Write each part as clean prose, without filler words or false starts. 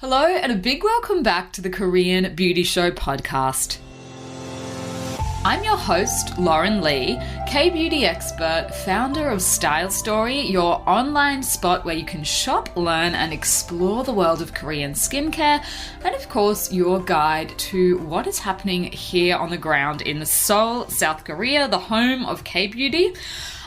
Hello and a big welcome back to the Korean Beauty Show podcast. I'm your host, Lauren Lee, K-beauty expert, founder of Style Story, your online spot where you can shop, learn and explore the world of Korean skincare, and of course your guide to what is happening here on the ground in Seoul, South Korea, the home of K-beauty.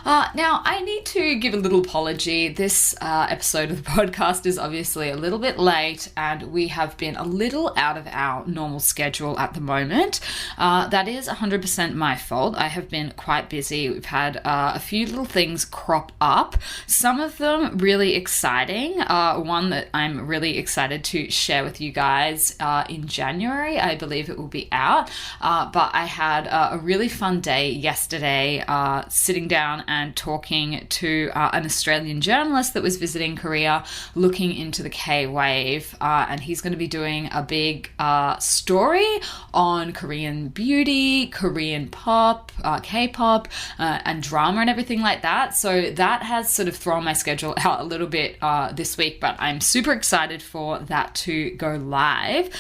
Now, I need to give a little apology. This episode of the podcast is obviously a little bit late and we have been a little out of our normal schedule at the moment. That is 100% my fault. I have been quite busy. We've had a few little things crop up, some of them really exciting. One that I'm really excited to share with you guys in January. I believe it will be out. But I had a really fun day yesterday sitting down and talking to an Australian journalist that was visiting Korea, looking into the K-wave, and he's going to be doing a big story on Korean beauty, Korean pop, K-pop, and drama and everything like that. So that has sort of thrown my schedule out a little bit this week, but I'm super excited for that to go live.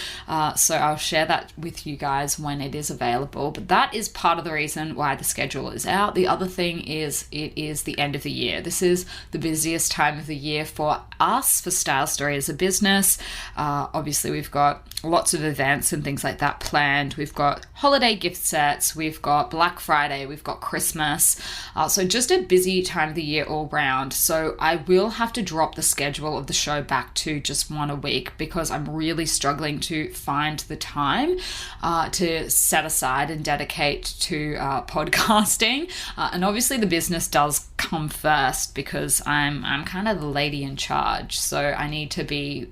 So I'll share that with you guys when it is available. But that is part of the reason why the schedule is out. The other thing is it is the end of the year. This is the busiest time of the year for us, for Style Story as a business. Obviously, we've got lots of events and things like that planned. We've got holiday gift sets, we've got Black Friday, we've got Christmas. So just a busy time of the year all round. So I will have to drop the schedule of the show back to just one a week because I'm really struggling to find the time to set aside and dedicate to podcasting. And obviously the business does come first because I'm kind of the lady in charge. So I need to be,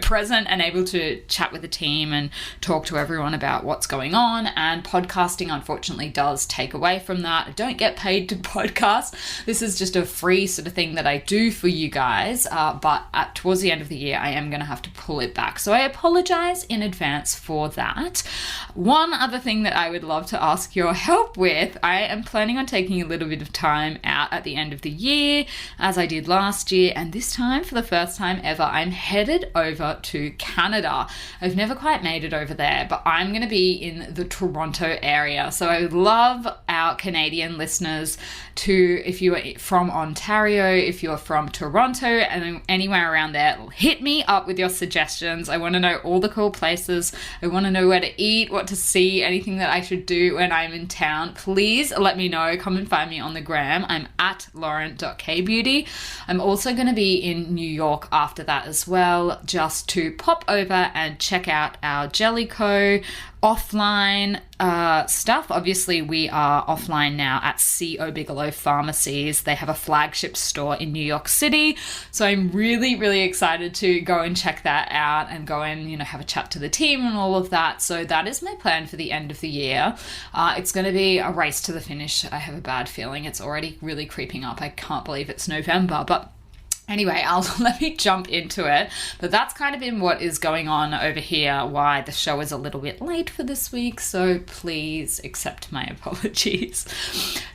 present and able to chat with the team and talk to everyone about what's going on. And podcasting, unfortunately, does take away from that. I don't get paid to podcast. This is just a free sort of thing that I do for you guys. But towards the end of the year, I am going to have to pull it back. So I apologize in advance for that. One other thing that I would love to ask your help with, I am planning on taking a little bit of time out at the end of the year, as I did last year. And this time, for the first time ever, I'm headed over to Canada. I've never quite made it over there, but I'm going to be in the Toronto area. So I would love our Canadian listeners to, if you are from Ontario, if you're from Toronto and anywhere around there, hit me up with your suggestions. I want to know all the cool places. I want to know where to eat, what to see, anything that I should do when I'm in town. Please let me know. Come and find me on the gram. I'm at lauren.kbeauty. I'm also going to be in New York after that as well, just to pop over and check out our Jellico offline stuff. Obviously, we are offline now at C.O. Bigelow Pharmacies. They have a flagship store in New York City. So I'm really, really excited to go and check that out and go and, have a chat to the team and all of that. So that is my plan for the end of the year. It's going to be a race to the finish. I have a bad feeling. It's already really creeping up. I can't believe it's November, but anyway, let me jump into it. But that's kind of been what is going on over here, why the show is a little bit late for this week. So please accept my apologies.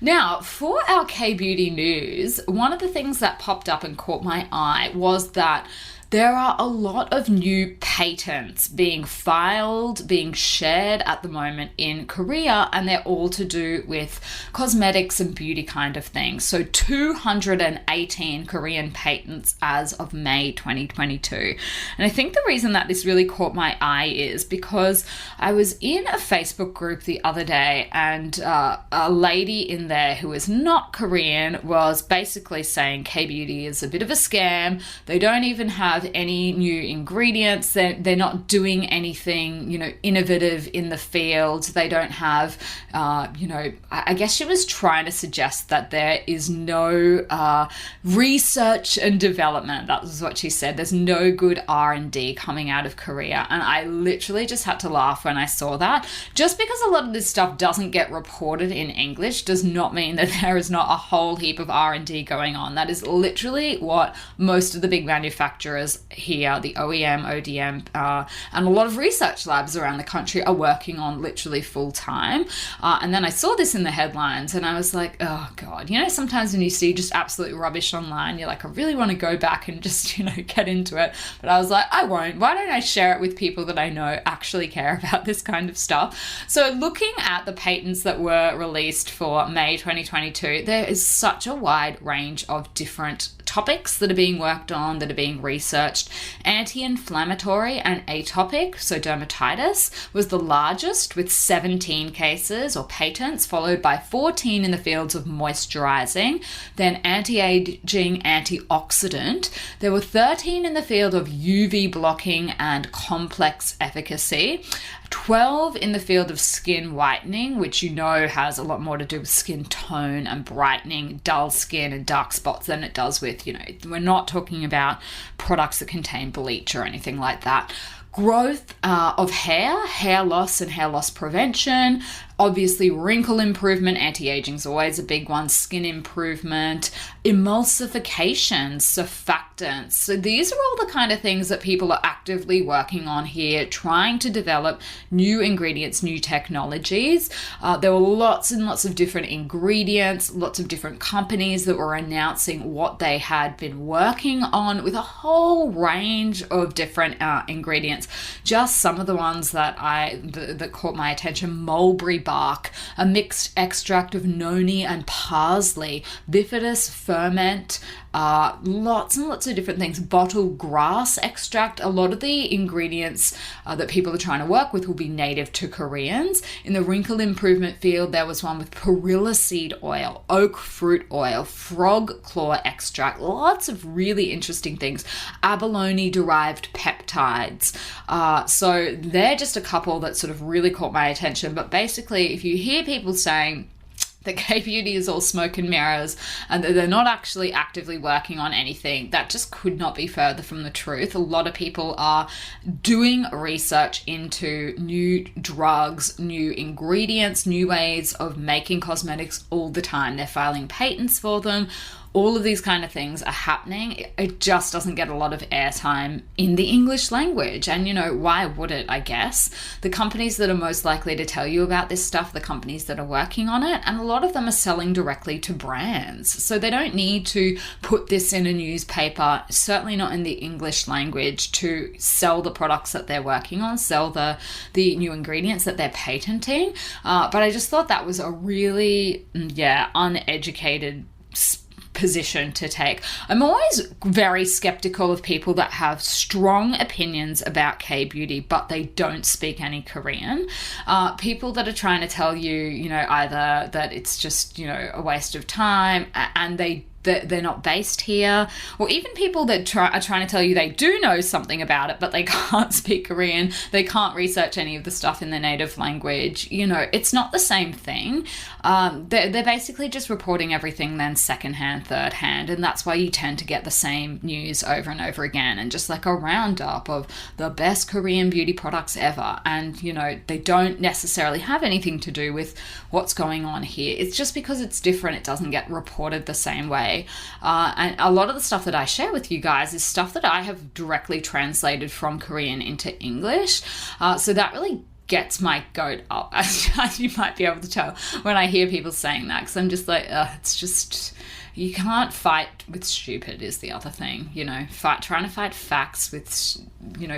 Now, for our K-beauty news, one of the things that popped up and caught my eye was that there are a lot of new patents being filed, being shared at the moment in Korea, and they're all to do with cosmetics and beauty kind of things. So 218 Korean patents as of May 2022. And I think the reason that this really caught my eye is because I was in a Facebook group the other day and a lady in there who is not Korean was basically saying K-beauty is a bit of a scam. They don't even have any new ingredients. They're not doing anything, innovative in the field. They don't have, I guess she was trying to suggest that there is no research and development. That was what she said. There's no good R&D coming out of Korea. And I literally just had to laugh when I saw that. Just because a lot of this stuff doesn't get reported in English does not mean that there is not a whole heap of R&D going on. That is literally what most of the big manufacturers manufacturers here, the OEM, ODM, and a lot of research labs around the country are working on literally full time. And then I saw this in the headlines and I was like, oh God, sometimes when you see just absolute rubbish online, you're like, I really want to go back and just, get into it. But I was like, I won't. Why don't I share it with people that I know actually care about this kind of stuff? So looking at the patents that were released for May 2022, there is such a wide range of different topics that are being worked on, that are being researched. Anti-inflammatory and atopic, so dermatitis, was the largest with 17 cases or patents, followed by 14 in the fields of moisturizing, then anti-aging, antioxidant. There were 13 in the field of UV blocking and complex efficacy, 12 in the field of skin whitening, which has a lot more to do with skin tone and brightening dull skin and dark spots than it does with, we're not talking about products that contain bleach or anything like that. Growth of hair loss and hair loss prevention, obviously wrinkle improvement, anti-aging is always a big one, skin improvement, emulsifications, surfactants. So these are all the kind of things that people are actively working on here, trying to develop new ingredients, new technologies. There were lots and lots of different ingredients, lots of different companies that were announcing what they had been working on with a whole range of different ingredients. Just some of the ones that caught my attention: mulberry bark, a mixed extract of noni and parsley, bifidus ferment, lots and lots of different things, bottle grass extract. A lot of the ingredients that people are trying to work with will be native to Koreans. In the wrinkle improvement field, there was one with perilla seed oil, oak fruit oil, frog claw extract, lots of really interesting things, abalone derived peptides. So they're just a couple that sort of really caught my attention. But basically, if you hear people saying that K-beauty is all smoke and mirrors and that they're not actually actively working on anything, that just could not be further from the truth. A lot of people are doing research into new drugs, new ingredients, new ways of making cosmetics all the time. They're filing patents for them. All of these kind of things are happening. It just doesn't get a lot of airtime in the English language. And why would it, I guess? The companies that are most likely to tell you about this stuff, the companies that are working on it, and a lot of them are selling directly to brands. So they don't need to put this in a newspaper, certainly not in the English language, to sell the products that they're working on, sell the new ingredients that they're patenting. But I just thought that was a really, uneducated position to take. I'm always very skeptical of people that have strong opinions about K-beauty, but they don't speak any Korean. People that are trying to tell you, either that it's just, a waste of time and they're not based here, or even people that are trying to tell you they do know something about it, but they can't speak Korean, they can't research any of the stuff in their native language. It's not the same thing. They're basically just reporting everything then secondhand, third hand, and that's why you tend to get the same news over and over again, and just like a roundup of the best Korean beauty products ever. And, they don't necessarily have anything to do with what's going on here. It's just because it's different, it doesn't get reported the same way. And a lot of the stuff that I share with you guys is stuff that I have directly translated from Korean into English. So that really gets my goat up, as you might be able to tell when I hear people saying that, because I'm just like, it's just, you can't fight with stupid is the other thing, trying to fight facts with,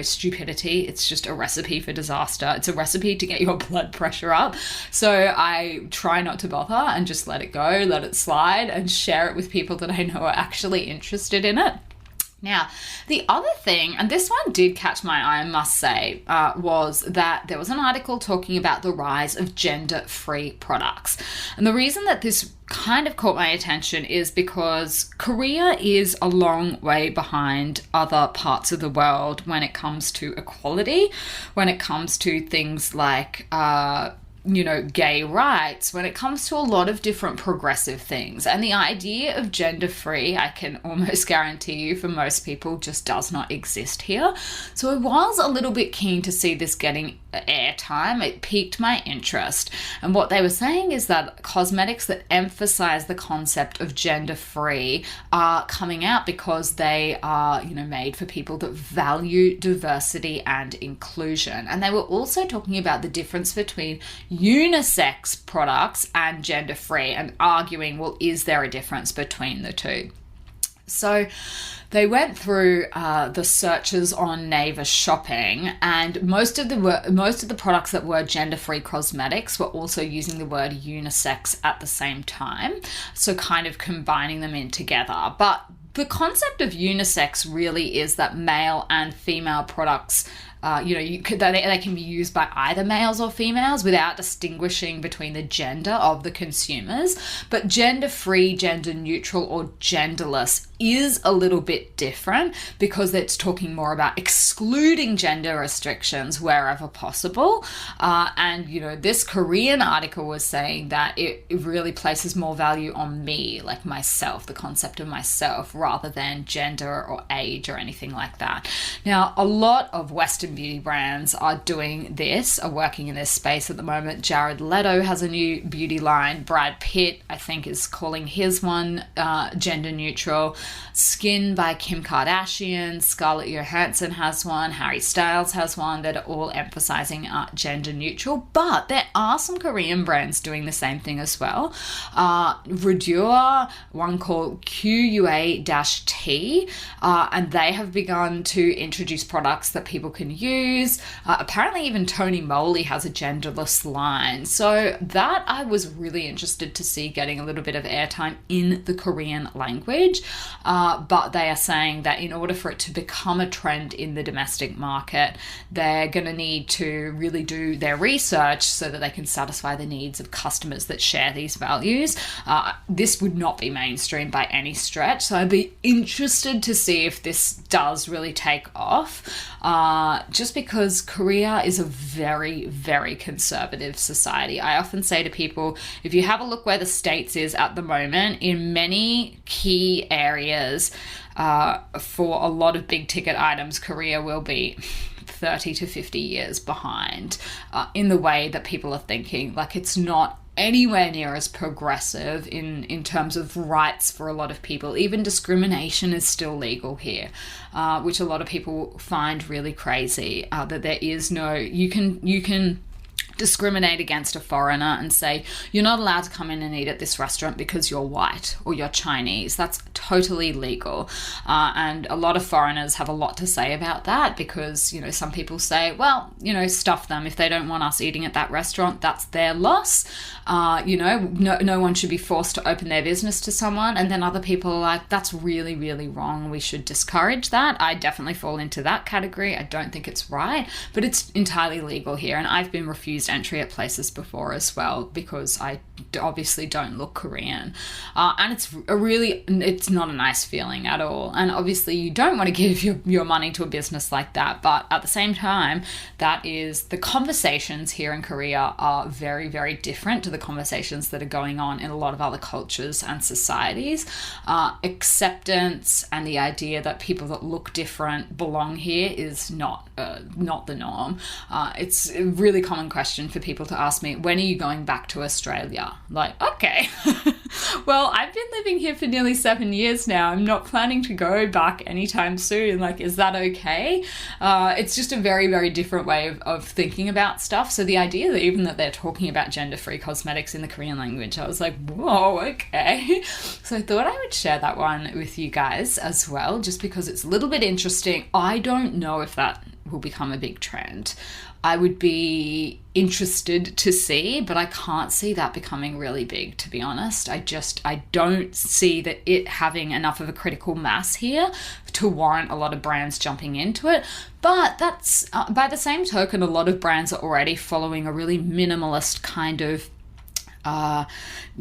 stupidity. It's just a recipe for disaster. It's a recipe to get your blood pressure up. So I try not to bother and just let it go, let it slide, and share it with people that I know are actually interested in it. Now, the other thing, and this one did catch my eye, I must say, was that there was an article talking about the rise of gender-free products. And the reason that this kind of caught my attention is because Korea is a long way behind other parts of the world when it comes to equality, when it comes to things like gay rights, when it comes to a lot of different progressive things. And the idea of gender-free, I can almost guarantee you for most people, just does not exist here. So I was a little bit keen to see this getting airtime. It piqued my interest. And what they were saying is that cosmetics that emphasize the concept of gender-free are coming out because they are, made for people that value diversity and inclusion. And they were also talking about the difference between unisex products and gender-free and arguing, well, is there a difference between the two? So they went through the searches on Naver Shopping, and most of the products that were gender-free cosmetics were also using the word unisex at the same time, so kind of combining them in together. But the concept of unisex really is that male and female products they can be used by either males or females without distinguishing between the gender of the consumers. But gender-free, gender-neutral, or genderless is a little bit different because it's talking more about excluding gender restrictions wherever possible. This Korean article was saying that it really places more value on me, like myself, the concept of myself, rather than gender or age or anything like that. Now, a lot of Western beauty brands are doing this, are working in this space at the moment. Jared Leto has a new beauty line. Brad Pitt, I think, is calling his one gender neutral. Skin by Kim Kardashian, Scarlett Johansson has one, Harry Styles has one, that are all emphasizing gender neutral. But there are some Korean brands doing the same thing as well. Redur, one called QUA-T, and they have begun to introduce products that people can use. Apparently even Tony Moly has a genderless line. So that I was really interested to see getting a little bit of airtime in the Korean language. But they are saying that in order for it to become a trend in the domestic market, they're going to need to really do their research so that they can satisfy the needs of customers that share these values. This would not be mainstream by any stretch. So I'd be interested to see if this does really take off, just because Korea is a very, very conservative society. I often say to people, if you have a look where the States is at the moment, in many key areas, for a lot of big ticket items, Korea will be 30 to 50 years behind in the way that people are thinking. Like, it's not anywhere near as progressive in terms of rights for a lot of people. Even discrimination is still legal here, which a lot of people find really crazy, that there is no, you can discriminate against a foreigner and say, you're not allowed to come in and eat at this restaurant because you're white or you're Chinese. That's totally legal. And a lot of foreigners have a lot to say about that because, some people say, well, stuff them. If they don't want us eating at that restaurant, that's their loss. No one should be forced to open their business to someone. And then other people are like, that's really, really wrong. We should discourage that. I definitely fall into that category. I don't think it's right, but it's entirely legal here. And I've been refused entry at places before as well because I obviously don't look Korean, and it's not a nice feeling at all. And obviously you don't want to give your money to a business like that, but at the same time, that is, the conversations here in Korea are very, very different to the conversations that are going on in a lot of other cultures and societies. Acceptance and the idea that people that look different belong here is not the norm. It's a really common question for people to ask me, when are you going back to Australia? Like, okay, well, I've been living here for nearly 7 years now. I'm not planning to go back anytime soon. Like, is that okay? It's just a very, very different way of thinking about stuff. So the idea that even that they're talking about gender-free cosmetics in the Korean language, I was like, whoa, okay. So I thought I would share that one with you guys as well, just because it's a little bit interesting. I don't know if that will become a big trend. I would be interested to see, but I can't see that becoming really big, to be honest. I don't see that it having enough of a critical mass here to warrant a lot of brands jumping into it. But that's, by the same token, a lot of brands are already following a really minimalist kind of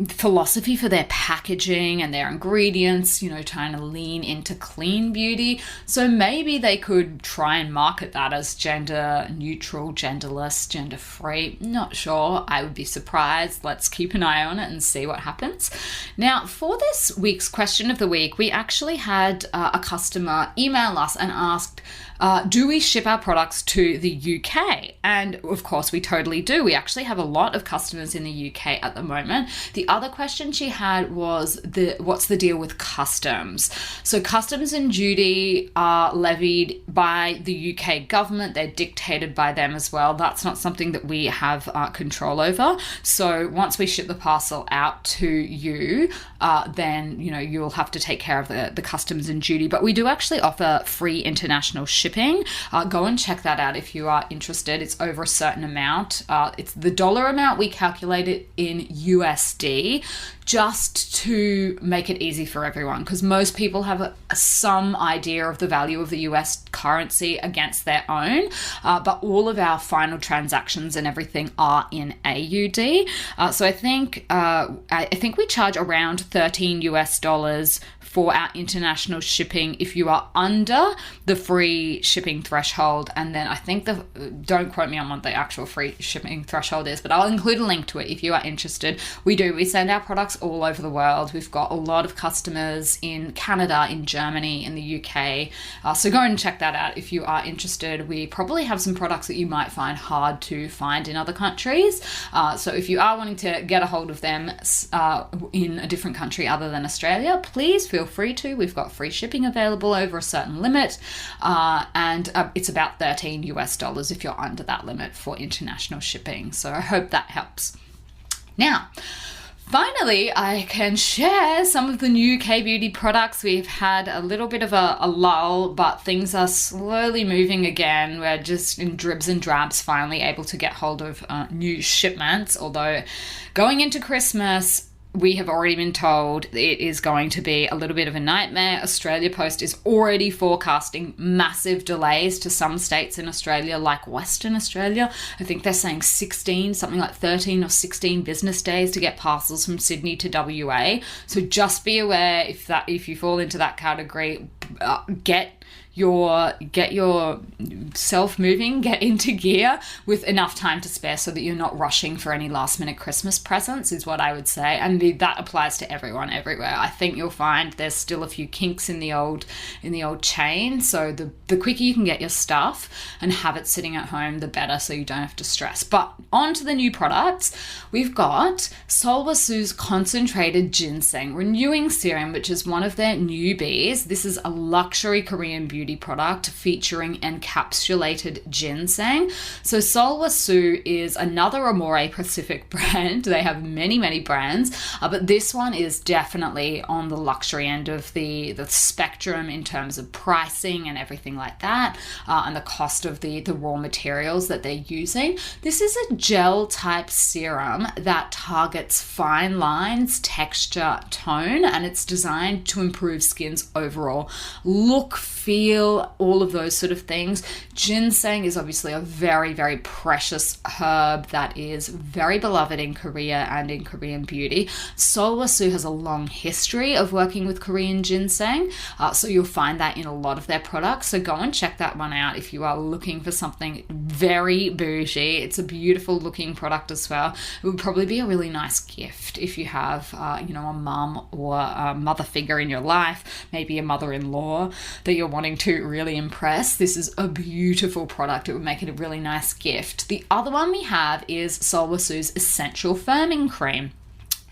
philosophy for their packaging and their ingredients, trying to lean into clean beauty. So maybe they could try and market that as gender neutral, genderless, gender free. Not sure. I would be surprised. Let's keep an eye on it and see what happens. Now, for this week's question of the week, we actually had a customer email us and asked do we ship our products to the UK? And of course we totally do. We actually have a lot of customers in the UK at the moment. The other question she had was what's the deal with customs? So customs and duty are levied by the UK government. They're dictated by them as well. That's not something that we have control over. So once we ship the parcel out to you, then you'll have to take care of the customs and duty. But we do actually offer free international shipping. Go and check that out if you are interested. It's over a certain amount. It's the dollar amount. We calculate it in USD just to make it easy for everyone, because most people have some idea of the value of the US currency against their own, but all of our final transactions and everything are in AUD. So I think we charge around $13 for our international shipping if you are under the free shipping threshold. And then I think don't quote me on what the actual free shipping threshold is, but I'll include a link to it if you are interested. We send our products all over the world. We've got a lot of customers in Canada, in Germany, in the UK. So go and check that out if you are interested. We probably have some products that you might find hard to find in other countries. So if you are wanting to get a hold of them in a different country other than Australia, please feel free to. We've got free shipping available over a certain limit, and it's about $13 if you're under that limit for international shipping. So I hope that helps. Now, finally, I can share some of the new K-Beauty products. We've had a little bit of a lull, but things are slowly moving again. We're just in dribs and drabs finally able to get hold of new shipments, although going into Christmas, we have already been told it is going to be a little bit of a nightmare. Australia Post is already forecasting massive delays to some states in Australia, like Western Australia. I think they're saying something like 13 or 16 business days to get parcels from Sydney to WA. So just be aware if you fall into that category, get yourself moving, get into gear with enough time to spare so that you're not rushing for any last minute Christmas presents, is what I would say. And that applies to everyone everywhere. I think you'll find there's still a few kinks in the old chain. So the quicker you can get your stuff and have it sitting at home, the better, so you don't have to stress. But on to the new products. We've got Sulwhasoo's concentrated ginseng renewing serum, which is one of their newbies. This is a luxury Korean beauty product featuring encapsulated ginseng. So Sulwhasoo is another Amore Pacific brand. They have many, many brands, but this one is definitely on the luxury end of the spectrum in terms of pricing and everything like that, and the cost of the raw materials that they're using. This is a gel type serum that targets fine lines, texture, tone, and it's designed to improve skin's overall look, feel, all of those sort of things. Ginseng is obviously a very, very precious herb that is very beloved in Korea and in Korean beauty. Sulwhasoo has a long history of working with Korean ginseng, so you'll find that in a lot of their products. So go and check that one out if you are looking for something very bougie. It's a beautiful looking product as well. It would probably be a really nice gift if you have a mum or a mother figure in your life, maybe a mother-in-law that you're wanting to really impress. This is a beautiful product. It would make it a really nice gift. The other one we have is Sulwhasoo's Essential Firming Cream.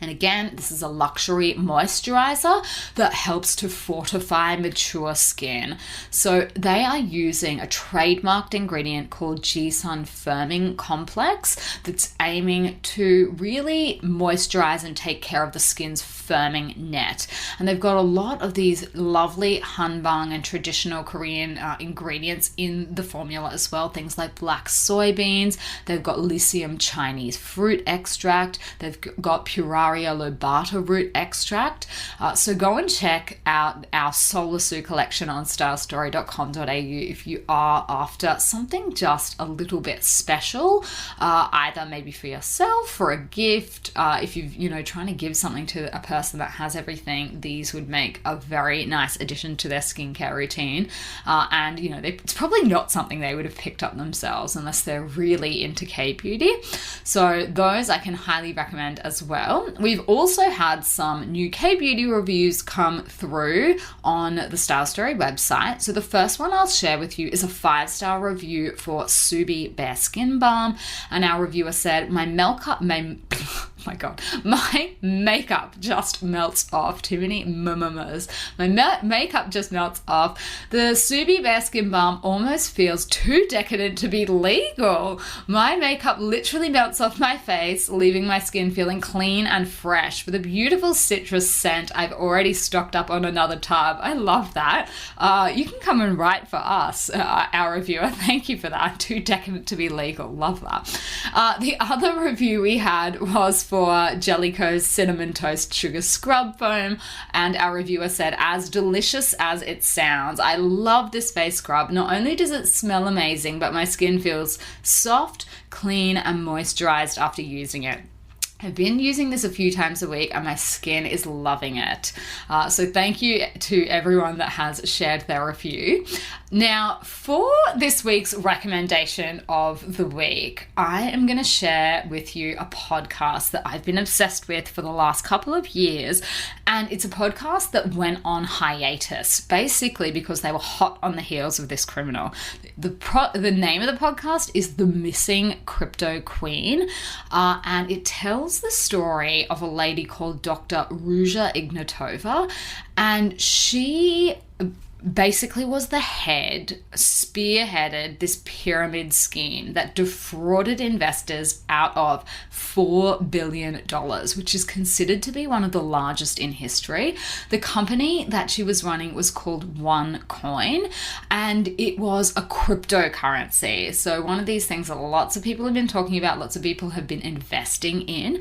And again, this is a luxury moisturizer that helps to fortify mature skin. So they are using a trademarked ingredient called Ginseng Firming Complex that's aiming to really moisturize and take care of the skin's firming net. And they've got a lot of these lovely hanbang and traditional Korean ingredients in the formula as well. Things like black soybeans. They've got Lycium Chinese fruit extract. They've got Puraria lobata root extract. So go and check out our Sulwhasoo collection on stylestory.com.au if you are after something just a little bit special, either maybe for yourself or a gift. If you're trying to give something to a person that has everything, these would make a very nice addition to their skincare routine. And it's probably not something they would have picked up themselves unless they're really into K-beauty. So those I can highly recommend as well. We've also had some new K-beauty reviews come through on the Style Story website. So the first one I'll share with you is a 5-star review for Subi Bare Skin Balm. And our reviewer said, my makeup just melts off. Too many mummas. My makeup just melts off. The Subi Bare Skin Balm almost feels too decadent to be legal. My makeup literally melts off my face, leaving my skin feeling clean and fresh with a beautiful citrus scent. I've already stocked up on another tub. I love that. You can come and write for us, our reviewer. Thank you for that. Too decadent to be legal. Love that. The other review we had was for Jellicoe's Cinnamon Toast Sugar Scrub Foam, and our reviewer said, as delicious as it sounds. I love this face scrub. Not only does it smell amazing, but my skin feels soft, clean, and moisturized after using it. I've been using this a few times a week and my skin is loving it. So thank you to everyone that has shared their review. Now, for this week's recommendation of the week, I am going to share with you a podcast that I've been obsessed with for the last couple of years. And it's a podcast that went on hiatus, basically because they were hot on the heels of this criminal. The name of the podcast is The Missing Crypto Queen, and it tells the story of a lady called Dr. Ruja Ignatova, and she basically was the spearheaded this pyramid scheme that defrauded investors out of $4 billion, which is considered to be one of the largest in history. The company that she was running was called OneCoin, and it was a cryptocurrency. So one of these things that lots of people have been talking about, lots of people have been investing in.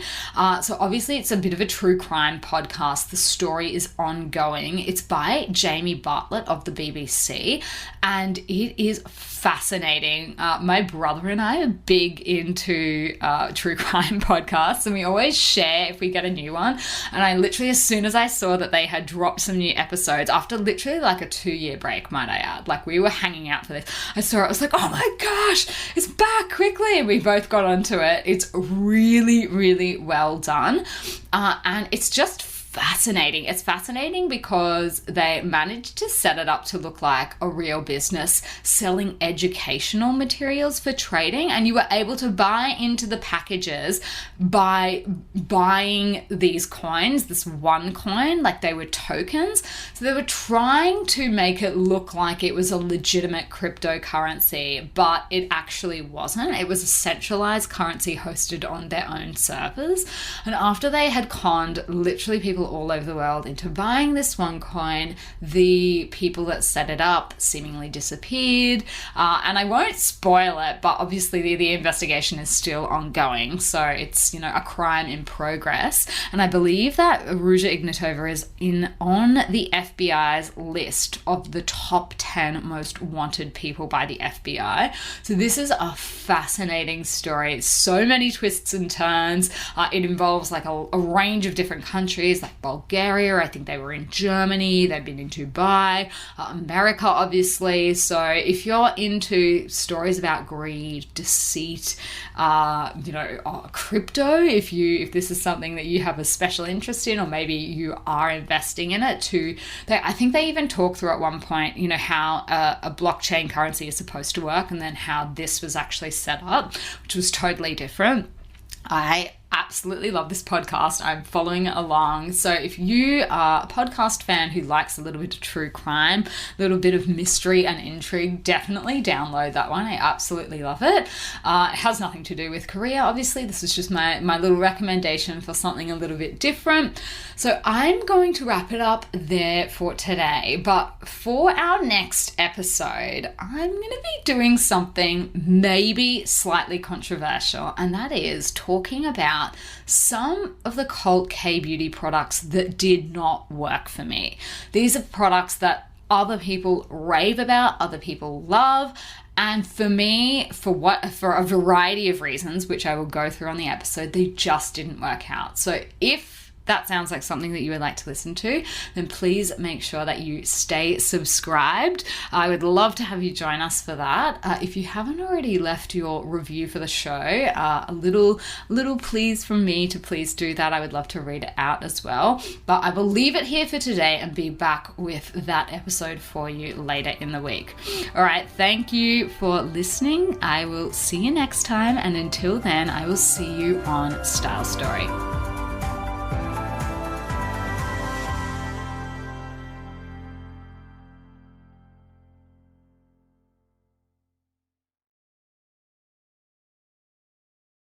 So obviously it's a bit of a true crime podcast. The story is ongoing. It's by Jamie Bartlett of the BBC, and it is fascinating. My brother and I are big into true crime podcasts, and we always share if we get a new one. And I literally, as soon as I saw that they had dropped some new episodes after literally like a 2-year break, might I add, like we were hanging out for this, I saw it, I was like, oh my gosh, it's back quickly. And we both got onto it. It's really, really well done. And it's just fascinating. It's fascinating because they managed to set it up to look like a real business selling educational materials for trading, and you were able to buy into the packages by buying these coins, this OneCoin, like they were tokens. So they were trying to make it look like it was a legitimate cryptocurrency, but it actually wasn't. It was a centralized currency hosted on their own servers. And after they had conned literally people all over the world into buying this OneCoin, the people that set it up seemingly disappeared. And I won't spoil it, but obviously the investigation is still ongoing. So it's, a crime in progress. And I believe that Ruja Ignatova is on the FBI's list of the top 10 most wanted people by the FBI. So this is a fascinating story. So many twists and turns. It involves like a range of different countries, like Bulgaria. I think they were in Germany. They've been in Dubai, America, obviously. So if you're into stories about greed, deceit, crypto, if this is something that you have a special interest in, or maybe you are investing in it too, I think they even talk through at one point, how a blockchain currency is supposed to work, and then how this was actually set up, which was totally different. I absolutely love this podcast. I'm following it along. So if you are a podcast fan who likes a little bit of true crime, a little bit of mystery and intrigue, definitely download that one. I absolutely love it. It has nothing to do with Korea, obviously. This is just my little recommendation for something a little bit different. So I'm going to wrap it up there for today. But for our next episode, I'm going to be doing something maybe slightly controversial, and that is talking about some of the cult K-beauty products that did not work for me. These are products that other people rave about, other people love, and for me, for a variety of reasons, which I will go through on the episode, they just didn't work out. So if that sounds like something that you would like to listen to, then please make sure that you stay subscribed. I would love to have you join us for that. If you haven't already left your review for the show, a little please from me to please do that. I would love to read it out as well. But I will leave it here for today and be back with that episode for you later in the week. All right, thank you for listening. I will see you next time, and until then, I will see you on Style Story.